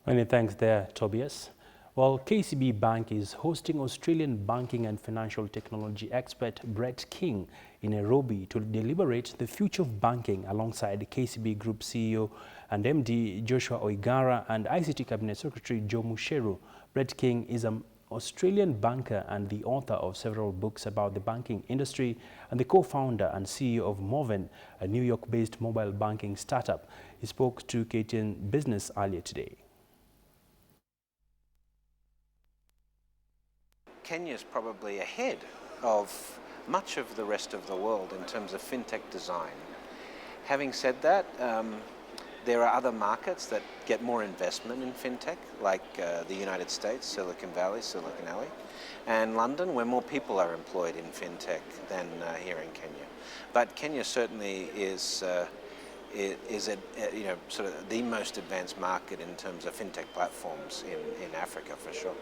Many thanks there, Tobias. Well, KCB Bank is hosting Australian banking and financial technology expert Retkin in Nairobi to deliberate the future of banking alongside KCB Group CEO and MD Joshua Oigara and ICT Cabinet Secretary Joe Musheru. Retkin is an Australian banker and the author of several books about the banking industry and the co-founder and CEO of Moven, a New York-based mobile banking startup. He spoke to KTN Business earlier today. Kenya's probably ahead of much of the rest of the world in terms of fintech design. Having said that, there are other markets that get more investment in fintech, like the United States, Silicon Valley, Silicon Alley, and London, where more people are employed in fintech than here in Kenya. But Kenya certainly is sort of the most advanced market in terms of fintech platforms in Africa, for sure.